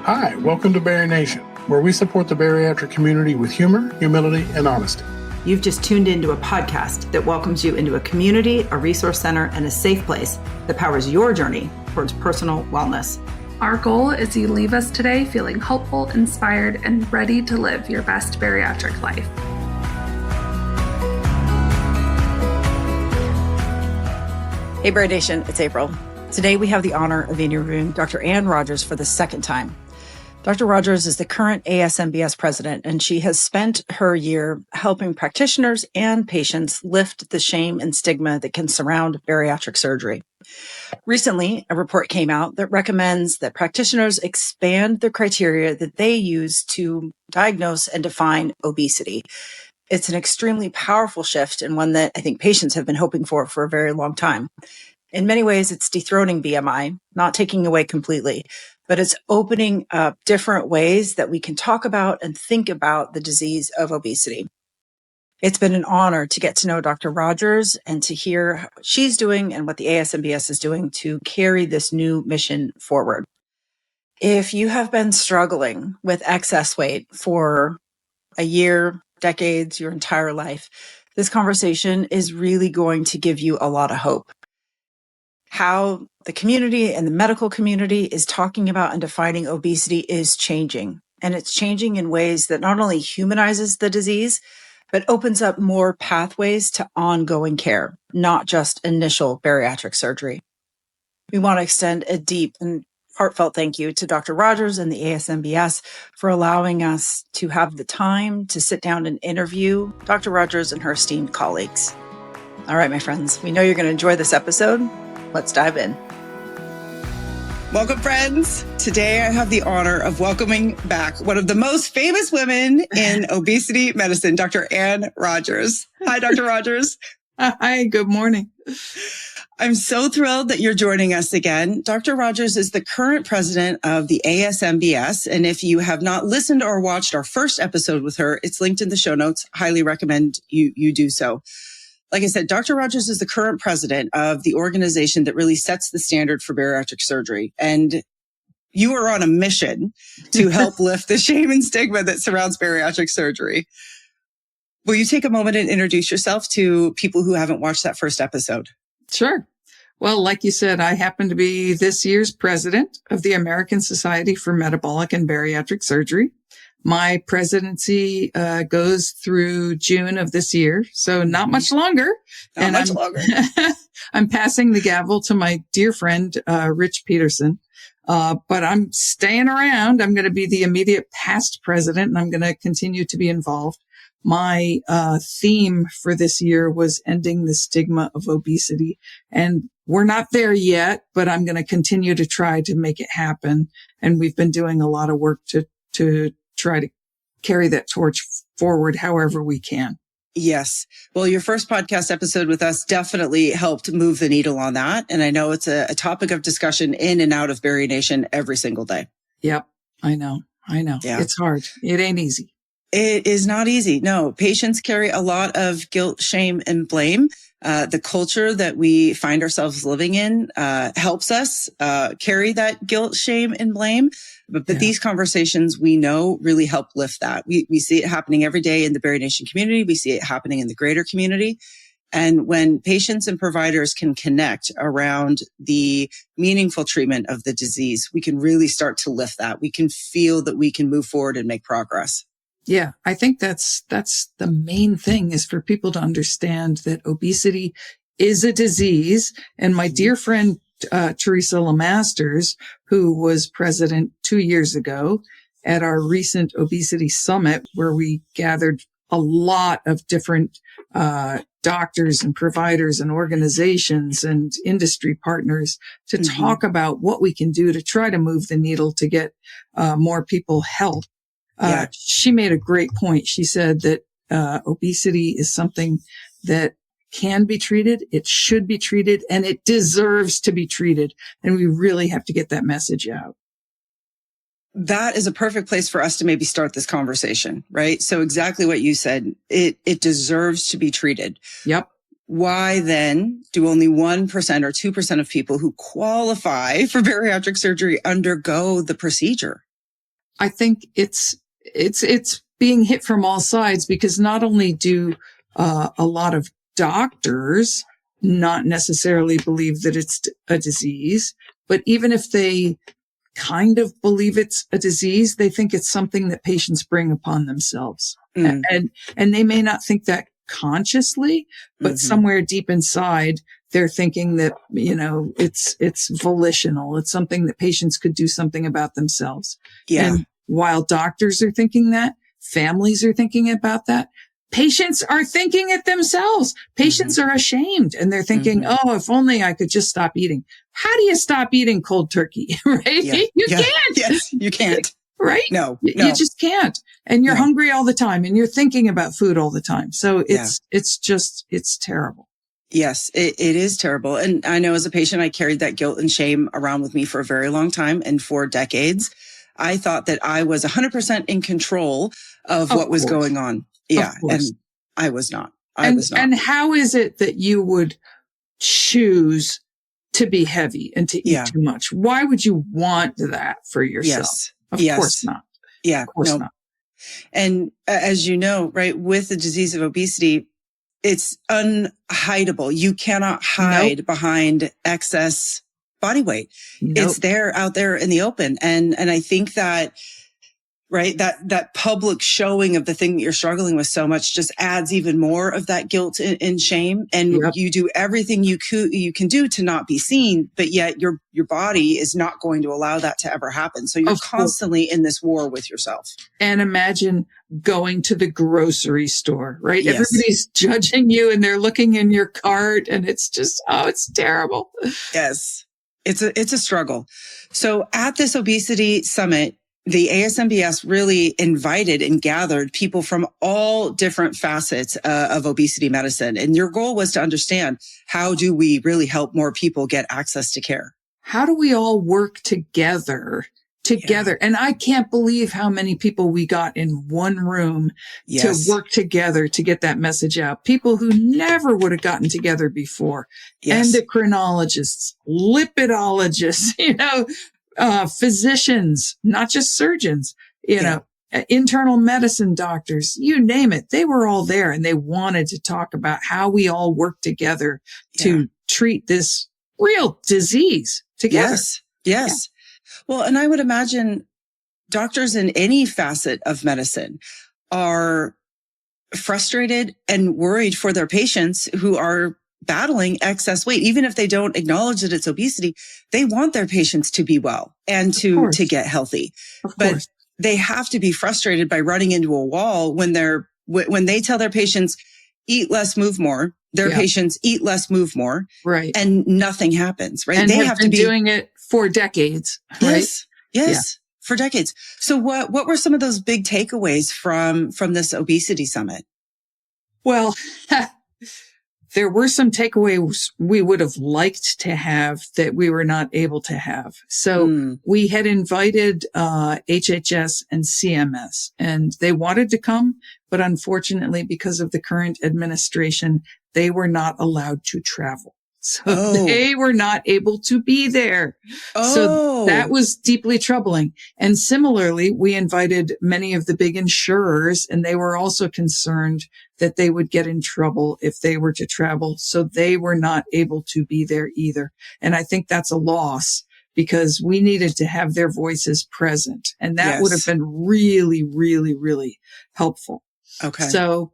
Hi, welcome to BariNation, where we support the bariatric community with humor, humility, and honesty. You've just tuned into a podcast that welcomes you into a community, a resource center, and a safe place that powers your journey towards personal wellness. Our goal is you leave us today feeling hopeful, inspired, and ready to live your best bariatric life. Hey, BariNation, it's April. Today we have the honor of interviewing Dr. Ann Rogers for the second time. Dr. Rogers is the current ASMBS president, and she has spent her year helping practitioners and patients lift the shame and stigma that can surround bariatric surgery. Recently, a report came out that recommends that practitioners expand the criteria that they use to diagnose and define obesity. It's an extremely powerful shift and one that I think patients have been hoping for a very long time. In many ways, it's dethroning BMI, not taking away completely, but it's opening up different ways that we can talk about and think about the disease of obesity. It's been an honor to get to know Dr. Rogers and to hear what she's doing and what the ASMBS is doing to carry this new mission forward. If you have been struggling with excess weight for a year, decades, your entire life, this conversation is really going to give you a lot of hope. How the community and the medical community is talking about and defining obesity is changing. And it's changing in ways that not only humanizes the disease, but opens up more pathways to ongoing care, not just initial bariatric surgery. We want to extend a deep and heartfelt thank you to Dr. Rogers and the ASMBS for allowing us to have the time to sit down and interview Dr. Rogers and her esteemed colleagues. All right, my friends, we know you're going to enjoy this episode. Let's dive in. Welcome, friends. Today, I have the honor of welcoming back one of the most famous women in obesity medicine, Dr. Ann Rogers. Hi, Dr. Rogers. Hi, good morning. I'm so thrilled that you're joining us again. Dr. Rogers is the current president of the ASMBS. And if you have not listened or watched our first episode with her, it's linked in the show notes. Highly recommend you do so. Like I said, Dr. Rogers is the current president of the organization that really sets the standard for bariatric surgery. And you are on a mission to help lift the shame and stigma that surrounds bariatric surgery. Will you take a moment and introduce yourself to people who haven't watched that first episode? Sure. Well, like you said, I happen to be this year's president of the American Society for Metabolic and Bariatric Surgery. My presidency goes through June of this year, so not much longer. Longer. I'm passing the gavel to my dear friend, Rich Peterson. But I'm staying around. I'm going to be the immediate past president, and I'm going to continue to be involved. My theme for this year was ending the stigma of obesity. And we're not there yet, but I'm going to continue to try to make it happen. And we've been doing a lot of work to try to carry that torch forward however we can. Yes. Well, your first podcast episode with us definitely helped move the needle on that. And I know it's a topic of discussion in and out of BariNation every single day. Yep. I know. Yeah. It's hard. It ain't easy. It is not easy. No, patients carry a lot of guilt, shame, and blame. The culture that we find ourselves living in helps us carry that guilt, shame, and blame. But these conversations, we know, really help lift that. We see it happening every day in the BariNation community. We see it happening in the greater community. And when patients and providers can connect around the meaningful treatment of the disease, we can really start to lift that. We can feel that we can move forward and make progress. Yeah, I think that's the main thing, is for people to understand that obesity is a disease. And my dear friend, Teresa LaMasters, who was president 2 years ago at our recent Obesity Summit, where we gathered a lot of different doctors and providers and organizations and industry partners to talk about what we can do to try to move the needle to get more people help. She made a great point. She said that obesity is something that can be treated, it should be treated, and it deserves to be treated. And we really have to get that message out. That is a perfect place for us to maybe start this conversation, right? So exactly what you said, it deserves to be treated. Yep. Why then do only 1% or 2% of people who qualify for bariatric surgery undergo the procedure? I think it's being hit from all sides, because not only do a lot of doctors not necessarily believe that it's a disease, but even if they kind of believe it's a disease, they think it's something that patients bring upon themselves. Mm. And they may not think that consciously, but somewhere deep inside, they're thinking that, it's volitional. It's something that patients could do something about themselves. Yeah. And while doctors are thinking that, families are thinking about that, patients are thinking it themselves. Patients are ashamed, and they're thinking, oh, if only I could just stop eating. How do you stop eating cold turkey? Right? Yeah. You can't. Yes, you can't. Right? No. You just can't. And you're hungry all the time, and you're thinking about food all the time. So it's terrible. Yes, it is terrible. And I know as a patient, I carried that guilt and shame around with me for a very long time, and for decades. I thought that I was 100% in control of what was going on. Yeah. And I was not. I was not. And how is it that you would choose to be heavy and to eat too much? Why would you want that for yourself? Of course not. Yeah. Of course not. And as you know, right, with the disease of obesity, it's unhideable. You cannot hide behind excess body weight. It's there, out there in the open. And I think that, right, that public showing of the thing that you're struggling with so much just adds even more of that guilt and shame. And you do everything you can do to not be seen, but yet your body is not going to allow that to ever happen. So you're constantly in this war with yourself. And imagine going to the grocery store, right? Yes. Everybody's judging you, and they're looking in your cart, and it's just, it's terrible. Yes. It's a struggle. So at this Obesity Summit, the ASMBS really invited and gathered people from all different facets of obesity medicine. And your goal was to understand, how do we really help more people get access to care? How do we all work together? Yeah. And I can't believe how many people we got in one room to work together to get that message out. People who never would have gotten together before. Endocrinologists, lipidologists, physicians, not just surgeons, internal medicine doctors, you name it. They were all there, and they wanted to talk about how we all work together to treat this real disease together. Yes. Yeah. Well, and I would imagine doctors in any facet of medicine are frustrated and worried for their patients who are battling excess weight. Even if they don't acknowledge that it's obesity, they want their patients to be well and to get healthy. But they have to be frustrated by running into a wall when they tell their patients, eat less, move more. Their patients eat less, move more. Right. And nothing happens, right? And they have to be doing it for decades. Right? Yes. For decades. So what were some of those big takeaways from this Obesity Summit? Well, there were some takeaways we would have liked to have that we were not able to have. So we had invited HHS and CMS, and they wanted to come, but unfortunately, because of the current administration, they were not allowed to travel. So they were not able to be there. So that was deeply troubling. And similarly, we invited many of the big insurers, and they were also concerned that they would get in trouble if they were to travel. So they were not able to be there either. And I think that's a loss, because we needed to have their voices present. And that would have been really, really, really helpful. Okay. So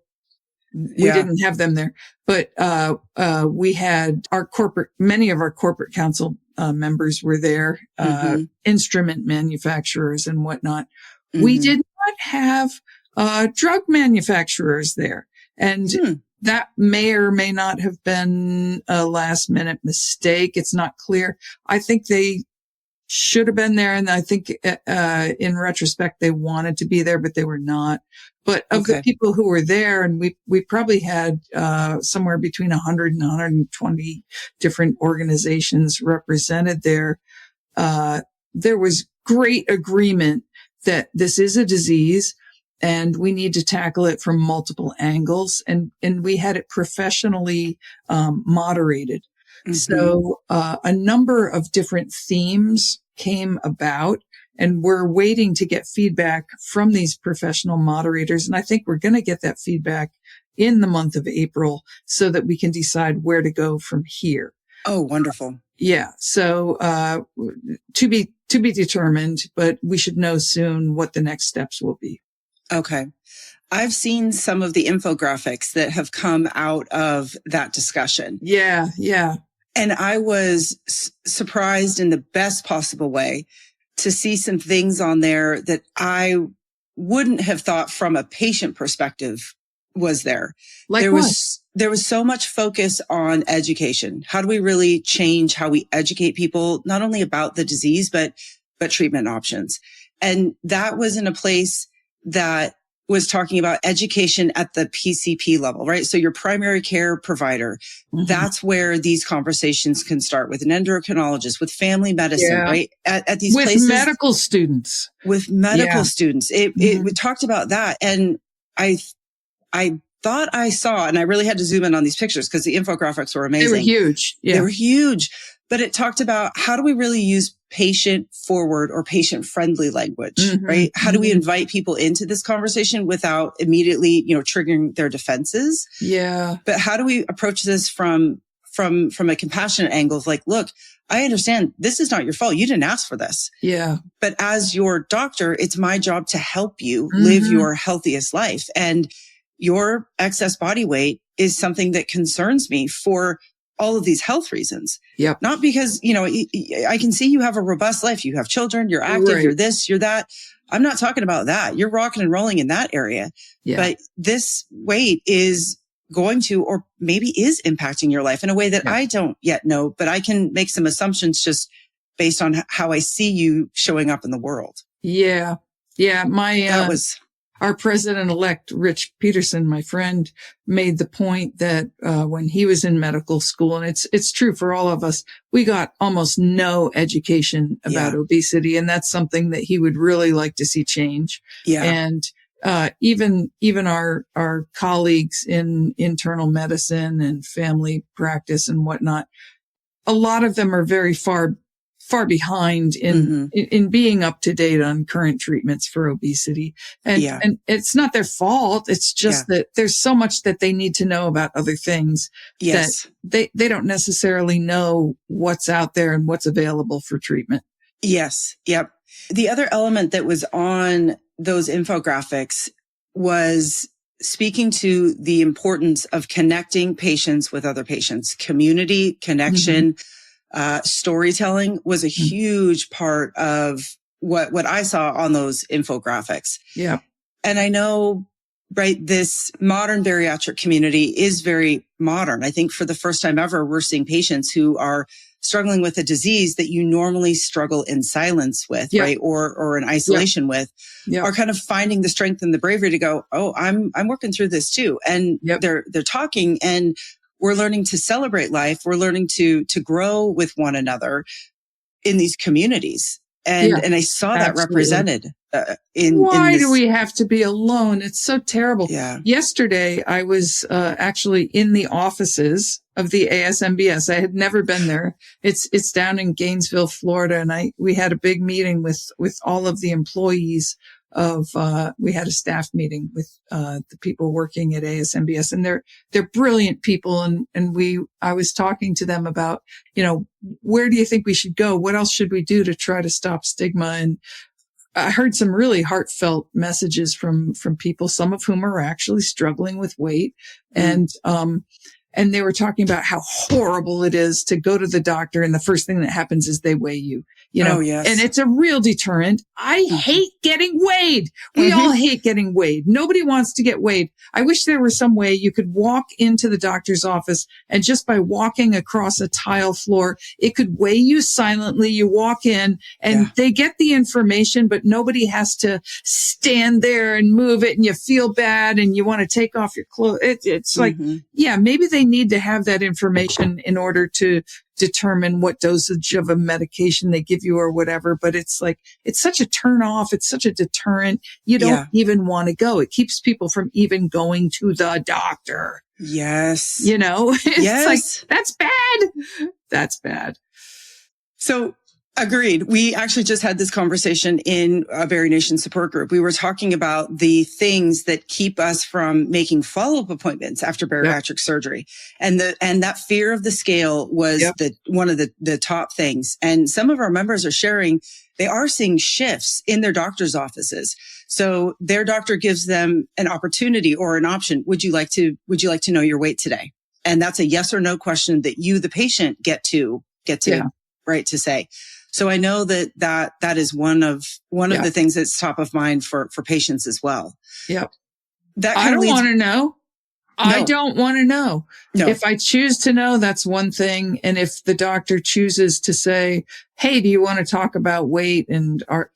we didn't have them there, but we had many of our corporate council members were there, instrument manufacturers and whatnot. We did not have drug manufacturers there, and that may or may not have been a last minute mistake. It's not clear. I think they should have been there, and I think in retrospect they wanted to be there, but they were not. But of the people who were there, and we probably had somewhere between 100 and 120 different organizations represented there. There was great agreement that this is a disease and we need to tackle it from multiple angles, and we had it professionally moderated. So a number of different themes came about, And we're waiting to get feedback from these professional moderators. And I think we're going to get that feedback in the month of April so that we can decide where to go from here. Oh, wonderful. Yeah. So, to be determined, but we should know soon what the next steps will be. Okay. I've seen some of the infographics that have come out of that discussion. Yeah. Yeah. And I was surprised in the best possible way to see some things on there that I wouldn't have thought from a patient perspective was there. Like There was so much focus on education. How do we really change how we educate people, not only about the disease, but treatment options? And that was in a place that was talking about education at the PCP level, right? So your primary care provider, that's where these conversations can start with an endocrinologist, with family medicine, right? At these with places. medical students. With medical students. We talked about that. And I thought I saw, and I really had to zoom in on these pictures because the infographics were amazing. They were huge. Yeah. They were huge. But it talked about how do we really use patient forward or patient friendly language, right? How do we invite people into this conversation without immediately, triggering their defenses? Yeah. But how do we approach this from a compassionate angle of like, look, I understand this is not your fault. You didn't ask for this. Yeah. But as your doctor, it's my job to help you live your healthiest life. And your excess body weight is something that concerns me for all of these health reasons. Yep. Not because, I can see you have a robust life. You have children, you're active, you're this, you're that. I'm not talking about that. You're rocking and rolling in that area. Yeah. But this weight is going to, or maybe is impacting your life in a way that I don't yet know, but I can make some assumptions just based on how I see you showing up in the world. Yeah. Yeah. Our president-elect, Rich Peterson, my friend, made the point that when he was in medical school, and it's true for all of us, we got almost no education about obesity, and that's something that he would really like to see change. Yeah. And even our colleagues in internal medicine and family practice and whatnot, a lot of them are very far behind in being up to date on current treatments for obesity. And it's not their fault. It's just that there's so much that they need to know about other things that they don't necessarily know what's out there and what's available for treatment. Yes. Yep. The other element that was on those infographics was speaking to the importance of connecting patients with other patients, community connection. Storytelling was a huge part of what I saw on those infographics. Yeah. And I know, right, this modern bariatric community is very modern. I think for the first time ever, we're seeing patients who are struggling with a disease that you normally struggle in silence with, right? Or in isolation with, are kind of finding the strength and the bravery to go, oh, I'm working through this too. And they're talking, and we're learning to celebrate life. We're learning to grow with one another in these communities. And I saw that represented Why do we have to be alone? It's so terrible. Yeah. Yesterday, I was actually in the offices of the ASMBS. I had never been there. It's down in Gainesville, Florida, and we had a big meeting with all of the employees we had a staff meeting with the people working at ASMBS, and they're brilliant people, and I was talking to them about, where do you think we should go? What else should we do to try to stop stigma? And I heard some really heartfelt messages from people, some of whom are actually struggling with weight, and they were talking about how horrible it is to go to the doctor, and the first thing that happens is they weigh you. And it's a real deterrent. I hate getting weighed. We all hate getting weighed. Nobody wants to get weighed. I wish there were some way you could walk into the doctor's office, and just by walking across a tile floor, it could weigh you silently. You walk in and they get the information, but nobody has to stand there and move it, and you feel bad and you want to take off your clothes. It's like, maybe they need to have that information in order to determine what dosage of a medication they give you or whatever. But it's like, it's such a turn off. It's such a deterrent. You don't even want to go. It keeps people from even going to the doctor. Yes. It's like, that's bad. That's bad. So Agreed. We actually just had this conversation in a BariNation support group. We were talking about the things that keep us from making follow-up appointments after bariatric surgery. And that fear of the scale was one of the top things. And some of our members are sharing, they are seeing shifts in their doctor's offices. So their doctor gives them an opportunity or an option. Would you like to know your weight today? And that's a yes or no question that you, the patient, get to right to say. So I know that is one of the things that's top of mind for patients as well. Yep. I don't want to know. No. I don't want to know. No. If I choose to know, that's one thing. And if the doctor chooses to say, hey, do you want to talk about weight and But,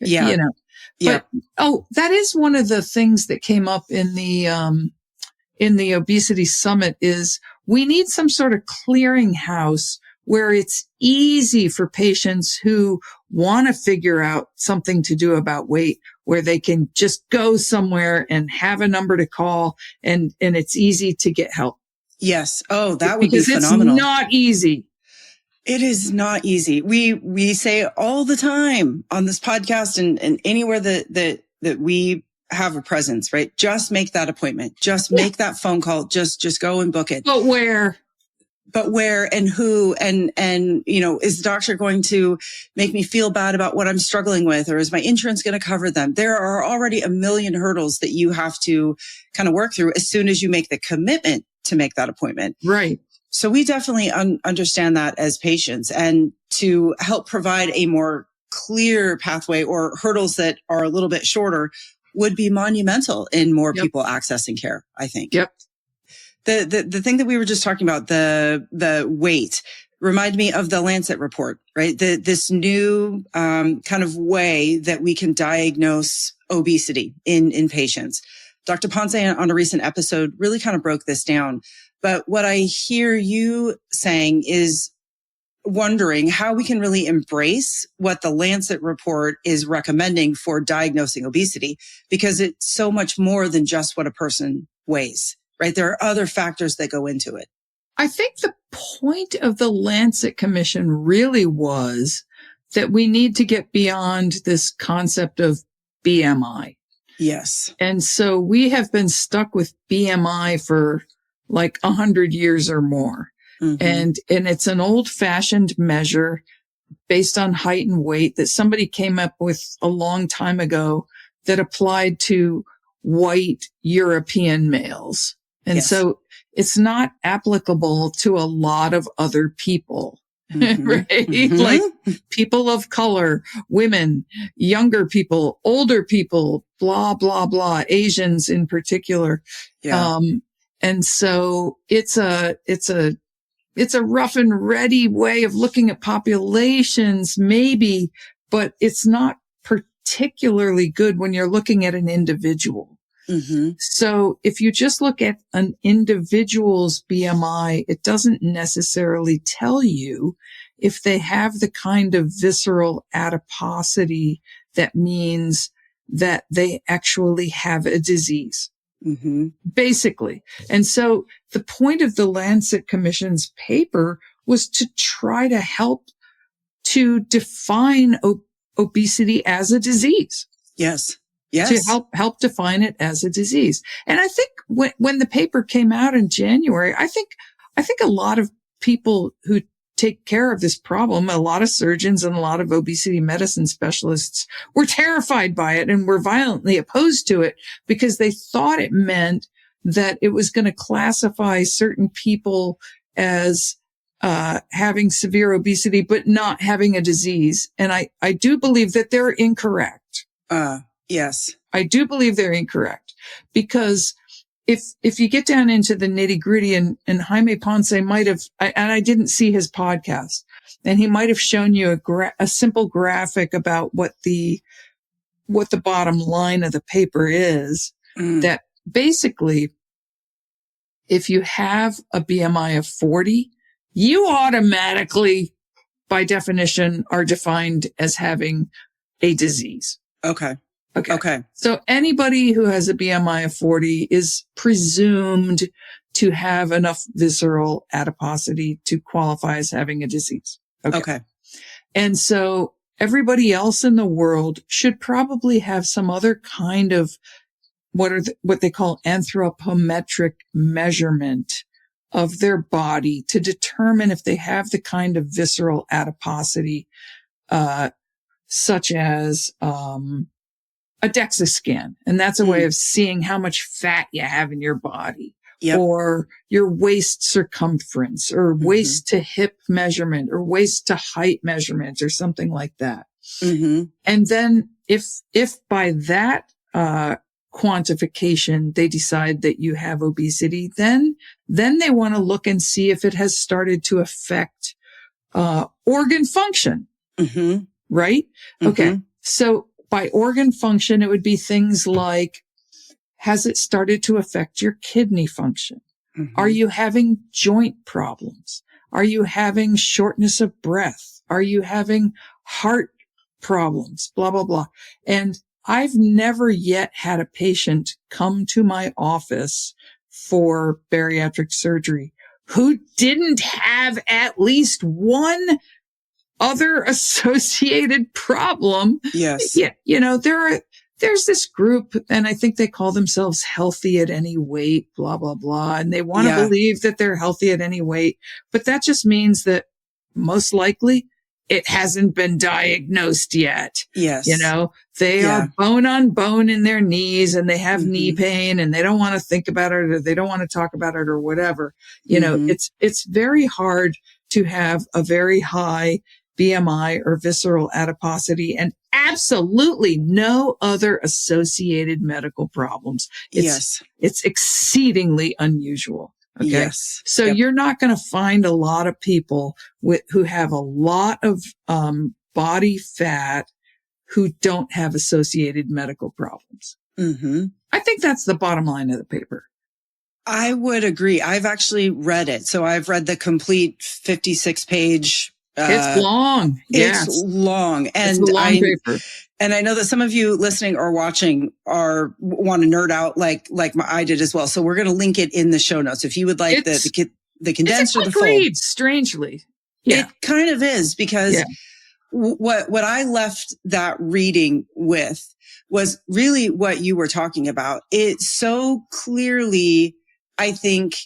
that is one of the things that came up in the Obesity Summit is we need some sort of clearinghouse where it's easy for patients who want to figure out something to do about weight, where they can just go somewhere and have a number to call and it's easy to get help. Yes. Oh, that would be phenomenal. Because it's not easy. It is not easy. We say all the time on this podcast and anywhere that we have a presence, right? Just make that appointment. Just make that phone call. Just go and book it. But where and who and, is the doctor going to make me feel bad about what I'm struggling with? Or is my insurance going to cover them? There are already a million hurdles that you have to kind of work through as soon as you make the commitment to make that appointment. Right. So we definitely understand that as patients, and to help provide a more clear pathway or hurdles that are a little bit shorter would be monumental in more people accessing care, I think. Yep. The thing that we were just talking about, the weight, remind me of the Lancet report, right? This new kind of way that we can diagnose obesity in patients. Dr. Ponce on a recent episode really kind of broke this down. But what I hear you saying is wondering how we can really embrace what the Lancet report is recommending for diagnosing obesity, because it's so much more than just what a person weighs. Right? There are other factors that go into it. I think the point of the Lancet Commission really was that we need to get beyond this concept of BMI. Yes. And so we have been stuck with BMI for like 100 years or more. Mm-hmm. And it's an old fashioned measure based on height and weight that somebody came up with a long time ago that applied to white European males. And so it's not applicable to a lot of other people, right? Mm-hmm. Like people of color, women, younger people, older people, blah, blah, blah, Asians in particular. Yeah. And so it's a rough and ready way of looking at populations, maybe, but it's not particularly good when you're looking at an individual. Mm-hmm. So if you just look at an individual's BMI, it doesn't necessarily tell you if they have the kind of visceral adiposity that means that they actually have a disease. Mm-hmm. Basically. And so the point of the Lancet Commission's paper was to try to help to define obesity as a disease. Yes. To help define it as a disease. And I think when the paper came out in January, I think a lot of people who take care of this problem, a lot of surgeons and a lot of obesity medicine specialists were terrified by it and were violently opposed to it because they thought it meant that it was going to classify certain people as having severe obesity, but not having a disease. And I do believe that they're incorrect. Yes. I do believe they're incorrect because if you get down into the nitty gritty and Jaime Ponce might have, and I didn't see his podcast, and he might have shown you a simple graphic about what the bottom line of the paper is, that basically if you have a BMI of 40, you automatically, by definition, are defined as having a disease. Okay. So anybody who has a BMI of 40 is presumed to have enough visceral adiposity to qualify as having a disease. Okay. And so everybody else in the world should probably have some other kind of what they call anthropometric measurement of their body to determine if they have the kind of visceral adiposity, such as a DEXA scan. And that's a way of seeing how much fat you have in your body. Yep. Or your waist circumference, or waist to hip measurement, or waist to height measurement, or something like that. And then if by that quantification they decide that you have obesity, then they want to look and see if it has started to affect organ function. Right? Okay. So by organ function, it would be things like, has it started to affect your kidney function? Are you having joint problems? Are you having shortness of breath? Are you having heart problems? Blah, blah, blah. And I've never yet had a patient come to my office for bariatric surgery who didn't have at least one other associated problem. Yes. Yeah. You know, there's this group, and I think they call themselves healthy at any weight, blah, blah, blah. And they want to believe that they're healthy at any weight. But that just means that most likely it hasn't been diagnosed yet. Yes. You know, they are bone on bone in their knees, and they have knee pain, and they don't want to think about it, or they don't want to talk about it, or whatever. You know, it's very hard to have a very high BMI or visceral adiposity and absolutely no other associated medical problems. It's exceedingly unusual. Okay. Yes. So you're not going to find a lot of people who have a lot of body fat who don't have associated medical problems. I think that's the bottom line of the paper. I would agree. I've actually read it. So I've read the complete 56-page. It's long. It's long. And it's a long paper. And I know that some of you listening or watching want to nerd out like I did as well. So we're going to link it in the show notes. If you would like the condensed or the full. Read, strangely. Yeah. It kind of is, because what I left that reading with was really what you were talking about. It so clearly, I think,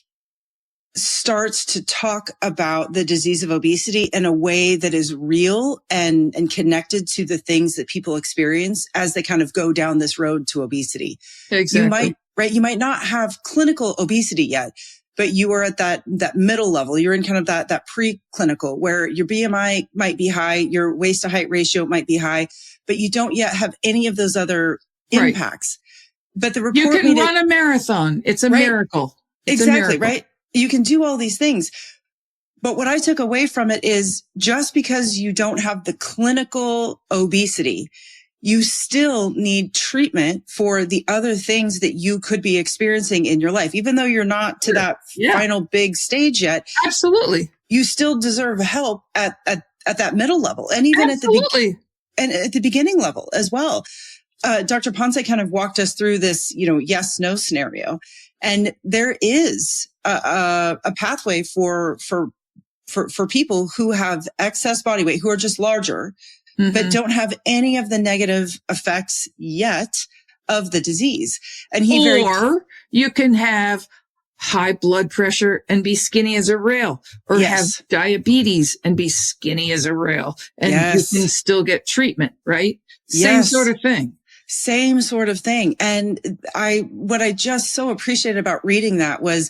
starts to talk about the disease of obesity in a way that is real and connected to the things that people experience as they kind of go down this road to obesity. Exactly. You might not have clinical obesity yet, but you are at that middle level. You're in kind of that preclinical where your BMI might be high, your waist to height ratio might be high, but you don't yet have any of those other impacts. But the report, you can run a marathon. It's a miracle. It's exactly, a miracle. right? You can do all these things. But what I took away from it is just because you don't have the clinical obesity, you still need treatment for the other things that you could be experiencing in your life. Even though you're not to that final big stage yet. Absolutely. You still deserve help at that middle level. And even at the beginning level as well. Dr. Ponce kind of walked us through this, yes, no scenario. And there is a pathway for people who have excess body weight, who are just larger, but don't have any of the negative effects yet of the disease. And you can have high blood pressure and be skinny as a rail, or have diabetes and be skinny as a rail, and you can still get treatment, right? Same sort of thing. Same sort of thing. And what I just so appreciated about reading that was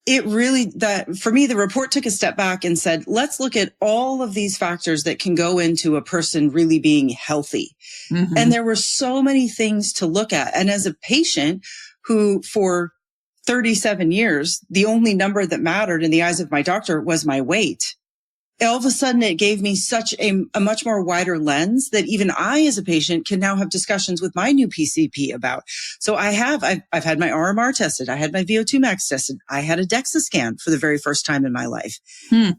for me, the report took a step back and said, let's look at all of these factors that can go into a person really being healthy. And there were so many things to look at. And as a patient who for 37 years, the only number that mattered in the eyes of my doctor was my weight. All of a sudden, it gave me such a much more wider lens that even I, as a patient, can now have discussions with my new PCP about. So I've had my RMR tested. I had my VO2 max tested. I had a DEXA scan for the very first time in my life.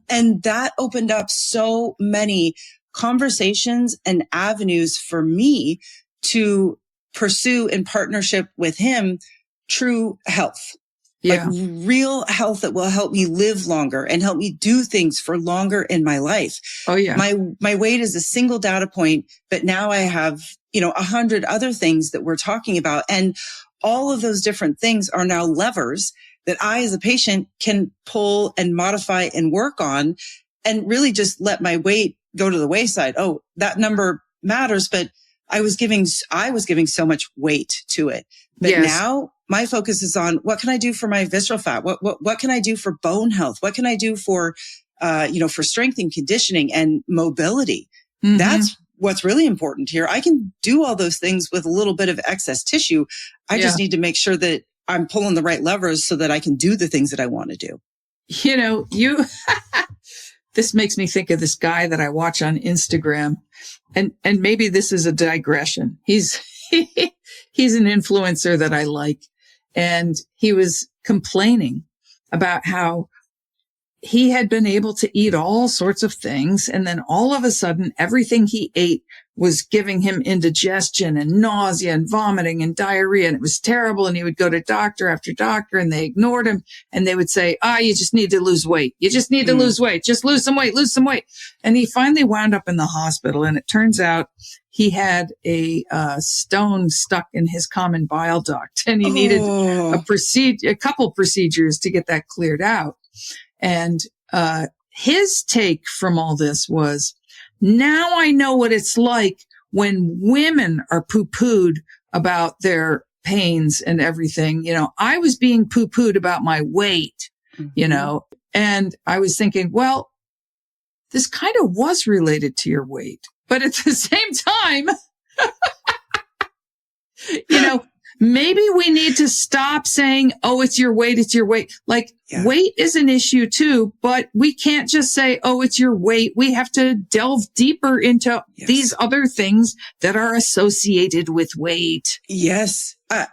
And that opened up so many conversations and avenues for me to pursue in partnership with him true health. like real health that will help me live longer and help me do things for longer in my life. Oh yeah. My weight is a single data point, but now I have, 100 other things that we're talking about. And all of those different things are now levers that I, as a patient, can pull and modify and work on, and really just let my weight go to the wayside. Oh, that number matters, but I was giving so much weight to it. But now my focus is on what can I do for my visceral fat? What can I do for bone health? What can I do for, for strength and conditioning and mobility? Mm-hmm. That's what's really important here. I can do all those things with a little bit of excess tissue. I just need to make sure that I'm pulling the right levers so that I can do the things that I want to do. This makes me think of this guy that I watch on Instagram, and maybe this is a digression. He's an influencer that I like, and he was complaining about how he had been able to eat all sorts of things, and then all of a sudden, everything he ate was giving him indigestion and nausea and vomiting and diarrhea, and it was terrible. And he would go to doctor after doctor, and they ignored him, and they would say, you just need to lose weight. You just need to lose weight. Just lose some weight, lose some weight. And he finally wound up in the hospital, and it turns out he had a stone stuck in his common bile duct, and he needed a couple procedures to get that cleared out. And his take from all this was, now I know what it's like when women are poo-pooed about their pains and everything. I was being poo-pooed about my weight, and I was thinking, well, this kind of was related to your weight. But at the same time, maybe we need to stop saying, it's your weight, it's your weight. Weight is an issue too, but we can't just say, it's your weight. We have to delve deeper into these other things that are associated with weight. Yes. I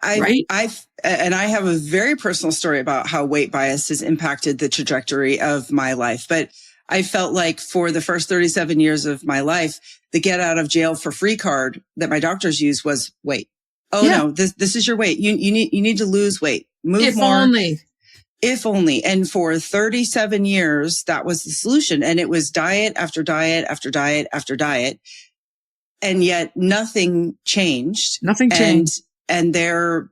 have a very personal story about how weight bias has impacted the trajectory of my life. But I felt like for the first 37 years of my life, the get out of jail for free card that my doctors used was weight. No, this is your weight. You need to lose weight. Move more. If only. And for 37 years, that was the solution. And it was diet after diet after diet after diet. And yet nothing changed. And their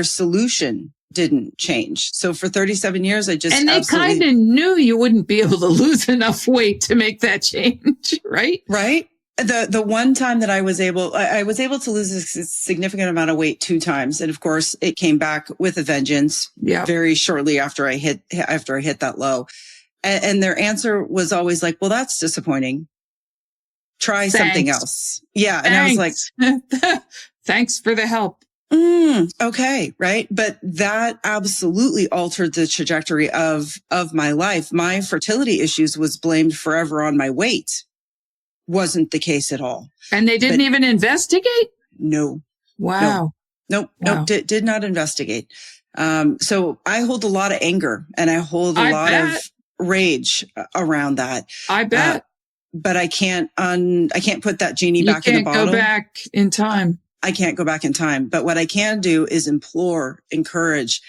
solution didn't change. So for 37 years, they kind of knew you wouldn't be able to lose enough weight to make that change, right? Right. The one time that I was able to lose a significant amount of weight 2 times. And of course it came back with a vengeance very shortly after I hit that low. And their answer was always like, well, that's disappointing. Try something else. Yeah. And I was like, thanks for the help. Okay. Right. But that absolutely altered the trajectory of my life. My fertility issues was blamed forever on my weight. Wasn't the case at all. And they didn't even investigate? No. Wow. Nope. Did not investigate. So I hold a lot of anger, and I hold a lot of rage around that. I bet. But I can't put that genie back in the bottle. You can't go back in time. I can't go back in time. But what I can do is encourage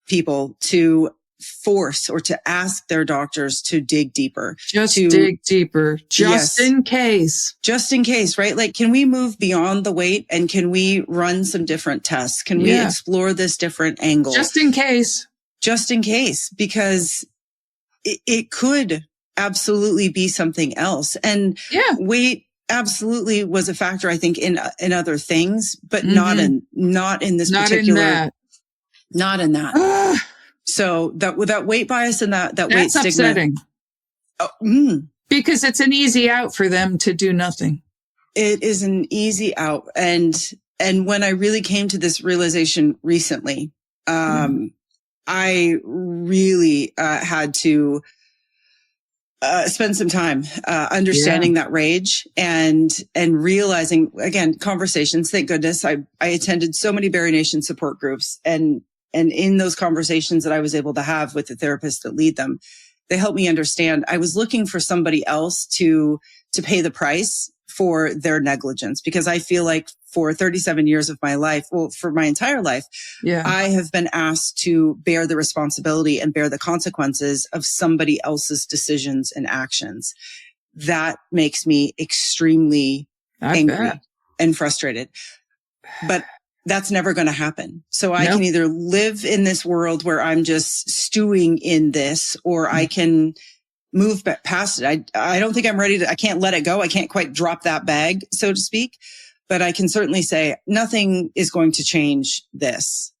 people to force or to ask their doctors to dig deeper. Dig deeper. In case. Just in case, right? Like, can we move beyond the weight, and can we run some different tests? Can we explore this different angle? Just in case, because it could absolutely be something else. And weight absolutely was a factor, I think, in other things, but not in this particular. Not in that. So that weight bias and that weight stigma. That's upsetting. Because it's an easy out for them to do nothing. It is an easy out. And when I really came to this realization recently, I really had to spend some time understanding that rage and realizing, again, conversations. Thank goodness I attended so many BariNation support groups, and in those conversations that I was able to have with the therapists that lead them, they helped me understand I was looking for somebody else to pay the price for their negligence, because I feel like for 37 years of my life, well, for my entire life, I have been asked to bear the responsibility and bear the consequences of somebody else's decisions and actions. That makes me extremely angry and frustrated. But that's never going to happen. So I can either live in this world where I'm just stewing in this, or I can move past it. I don't think I'm ready I can't let it go. I can't quite drop that bag, so to speak, but I can certainly say nothing is going to change this.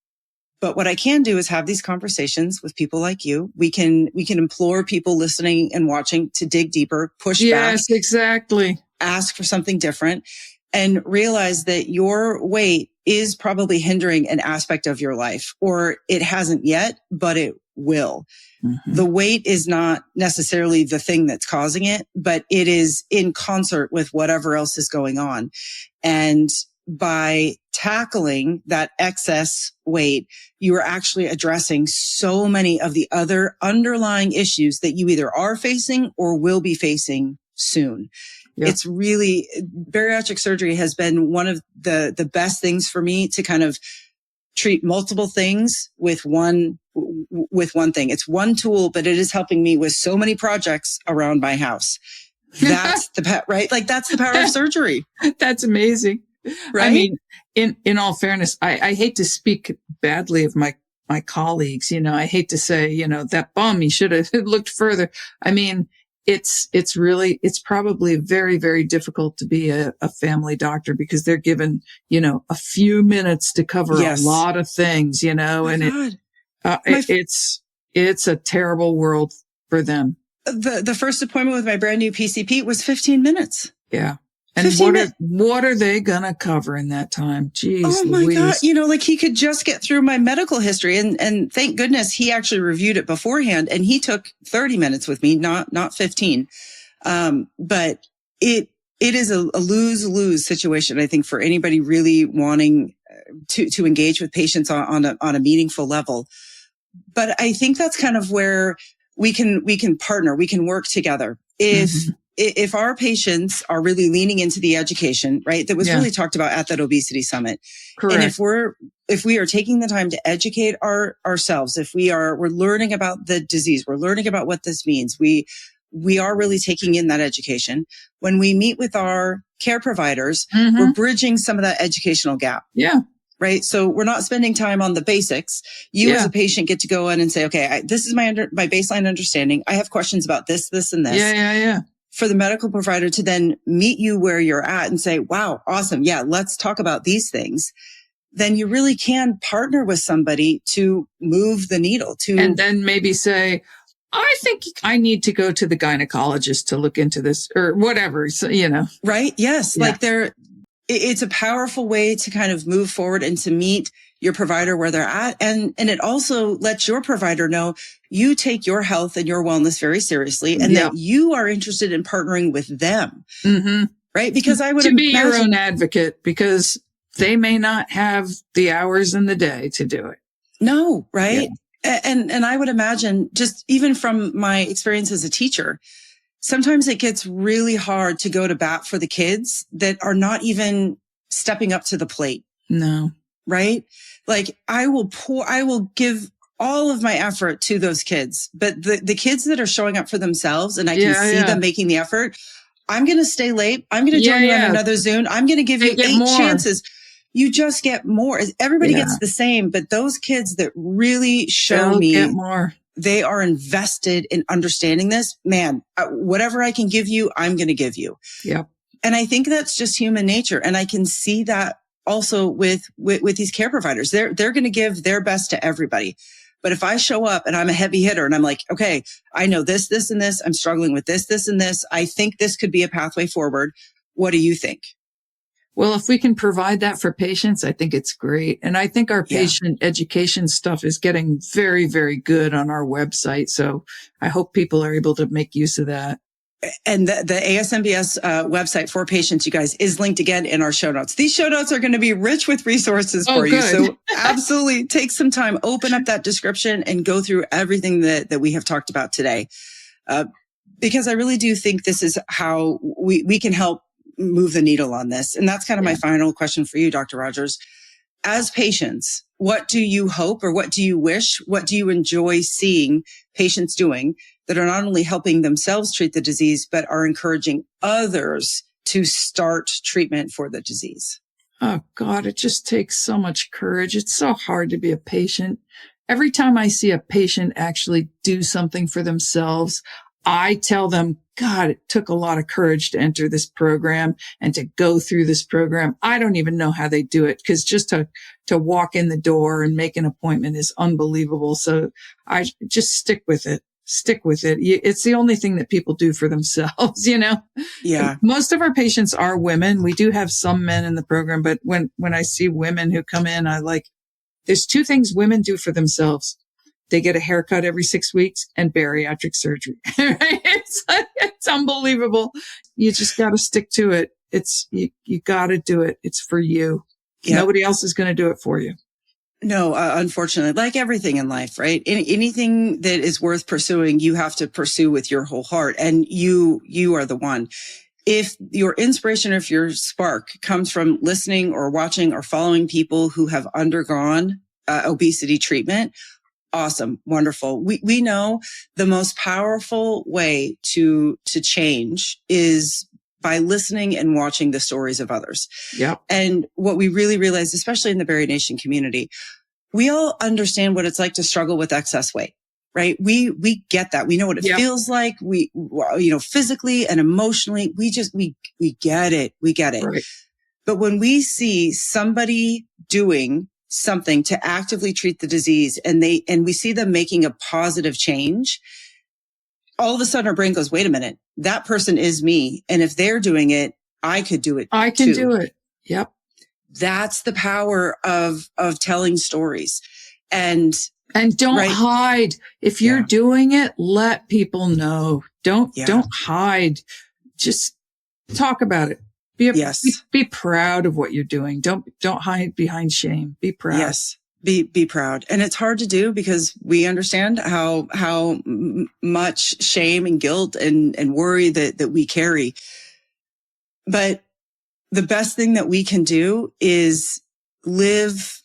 But what I can do is have these conversations with people like you. We can implore people listening and watching to dig deeper, push back. Yes, exactly. Ask for something different, and realize that your weight is probably hindering an aspect of your life, or it hasn't yet, but it will. Mm-hmm. The weight is not necessarily the thing that's causing it, but it is in concert with whatever else is going on. And by tackling that excess weight, you are actually addressing so many of the other underlying issues that you either are facing or will be facing soon. Yep. It's really, bariatric surgery has been one of the best things for me to kind of treat multiple things with one thing. It's one tool, but it is helping me with so many projects around my house. That's right? Like, that's the power of surgery. That's amazing. Right? I mean, in all fairness, I hate to speak badly of my colleagues. You know, I hate to say, you know, that bum, he should have looked further. I mean, it's probably very, very difficult to be a family doctor, because they're given, you know, a few minutes to cover a lot of things, you know, and it's a terrible world for them. The first appointment with my brand new PCP was 15 minutes. Yeah. And what are they going to cover in that time? Jeez, oh my Louise. God. You know, like, he could just get through my medical history, and thank goodness he actually reviewed it beforehand, and he took 30 minutes with me, not 15. But it is a lose-lose situation, I think, for anybody really wanting to engage with patients on a meaningful level. But I think that's kind of where we can partner, we can work together. If our patients are really leaning into the education, right, that was really talked about at that Obesity Summit. Correct. And if we are taking the time to educate ourselves, if we're learning about the disease, we're learning about what this means, we are really taking in that education. When we meet with our care providers, we're bridging some of that educational gap. Yeah. Right. So we're not spending time on the basics. You as a patient get to go in and say, okay, this is my baseline understanding. I have questions about this, and this. Yeah. For the medical provider to then meet you where you're at and say, wow, awesome. Yeah, let's talk about these things. Then you really can partner with somebody to move the needle and then maybe say, I think I need to go to the gynecologist to look into this, or whatever, so, you know. Right. Yes. Yeah. Like it's a powerful way to kind of move forward and to meet your provider where they're at. And it also lets your provider know you take your health and your wellness very seriously, and that you are interested in partnering with them. Mm-hmm. Right. Because I would to be your own advocate, because they may not have the hours in the day to do it. No. Right. Yeah. And I would imagine, just even from my experience as a teacher, sometimes it gets really hard to go to bat for the kids that are not even stepping up to the plate. No. Right? Like, I will give all of my effort to those kids, but the kids that are showing up for themselves, and I can see them making the effort, I'm going to stay late. I'm going to join you on another Zoom. I'm going to give you 8 chances. You just get more. Everybody gets the same, but those kids that really show me get more. They are invested in understanding this, man, whatever I can give you, I'm going to give you. Yep. And I think that's just human nature. And I can see that also with these care providers. They're going to give their best to everybody. But if I show up and I'm a heavy hitter and I'm like, okay, I know this, and this, I'm struggling with this, and this, I think this could be a pathway forward. What do you think? Well, if we can provide that for patients, I think it's great. And I think our patient education stuff is getting very, very good on our website. So I hope people are able to make use of that. And the ASMBS website for patients, you guys, is linked again in our show notes. These show notes are going to be rich with resources for you. So absolutely take some time, open up that description and go through everything that we have talked about today. Because I really do think this is how we can help move the needle on this. And that's kind of my final question for you, Dr. Rogers. As patients, what do you hope or what do you wish, what do you enjoy seeing patients doing that are not only helping themselves treat the disease, but are encouraging others to start treatment for the disease? Oh God, it just takes so much courage. It's so hard to be a patient. Every time I see a patient actually do something for themselves, I tell them, God, it took a lot of courage to enter this program and to go through this program. I don't even know how they do it, because just to walk in the door and make an appointment is unbelievable. So I just stick with it. Stick with it. It's the only thing that people do for themselves, you know? Yeah. Most of our patients are women. We do have some men in the program, but when I see women who come in, there's two things women do for themselves. They get a haircut every 6 weeks and bariatric surgery. It's unbelievable. You just got to stick to it. You got to do it. It's for you. Yep. Nobody else is going to do it for you. No, unfortunately, like everything in life, right? Anything that is worth pursuing, you have to pursue with your whole heart. And you are the one. If your inspiration or if your spark comes from listening or watching or following people who have undergone obesity treatment, awesome. Wonderful. We know the most powerful way to change is by listening and watching the stories of others. Yeah. And what we really realize, especially in the BariNation community, we all understand what it's like to struggle with excess weight, right? We get that. We know what it feels like. We, physically and emotionally, we get it. We get it. Right. But when we see somebody doing something to actively treat the disease and we see them making a positive change, all of a sudden our brain goes, wait a minute, that person is me. And if they're doing it, I could do it. I can do it. Yep. That's the power of telling stories. And don't hide. If you're doing it, let people know. Don't hide. Just talk about it. Be proud of what you're doing. Don't hide behind shame. Be proud. Yes. Be proud. And it's hard to do because we understand how much shame and guilt and worry that we carry. But the best thing that we can do is live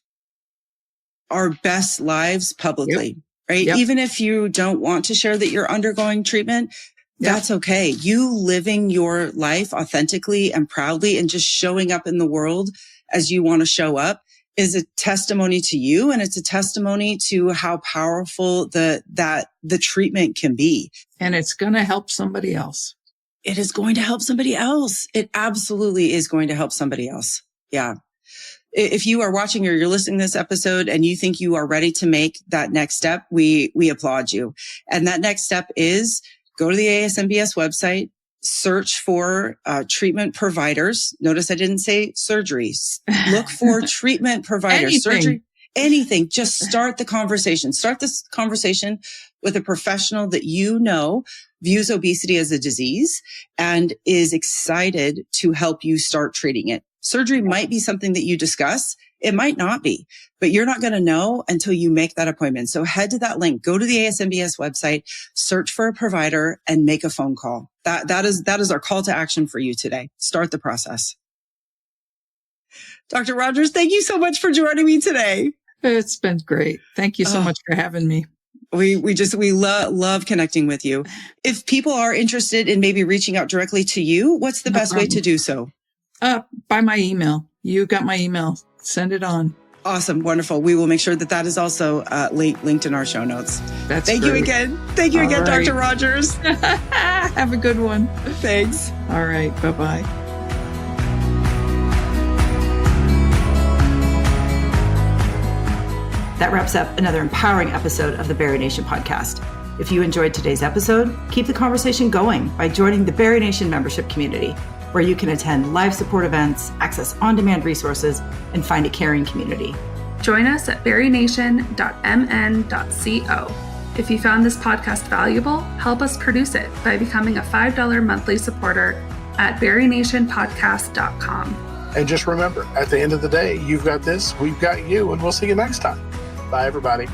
our best lives publicly, right? Yep. Even if you don't want to share that you're undergoing treatment, that's okay. You living your life authentically and proudly and just showing up in the world as you want to show up is a testimony to you. And it's a testimony to how powerful the treatment can be. And it's going to help somebody else. It is going to help somebody else. It absolutely is going to help somebody else. Yeah. If you are watching or you're listening to this episode and you think you are ready to make that next step, we applaud you. And that next step is go to the ASMBS website, search for treatment providers. Notice I didn't say surgeries. Look for treatment providers, surgery, anything. Just start the conversation. Start this conversation with a professional that you know views obesity as a disease and is excited to help you start treating it. Surgery might be something that you discuss. It might not be, but you're not going to know until you make that appointment. So head to that link, go to the ASMBS website, search for a provider and make a phone call. That is our call to action for you today. Start the process. Dr. Rogers, thank you so much for joining me today. It's been great. Thank you so much for having me. We love connecting with you. If people are interested in maybe reaching out directly to you, what's the best way to do so? By my email. You got my email. Send it on. Awesome. Wonderful. We will make sure that is also linked in our show notes. Thank you again. Thank you again, right. Dr. Rogers. Have a good one. Thanks. All right. Bye-bye. That wraps up another empowering episode of the BariNation podcast. If you enjoyed today's episode, keep the conversation going by joining the BariNation membership community, where you can attend live support events, access on-demand resources, and find a caring community. Join us at barination.mn.co. If you found this podcast valuable, help us produce it by becoming a $5 monthly supporter at barinationpodcast.com. And just remember, at the end of the day, you've got this, we've got you, and we'll see you next time. Bye, everybody.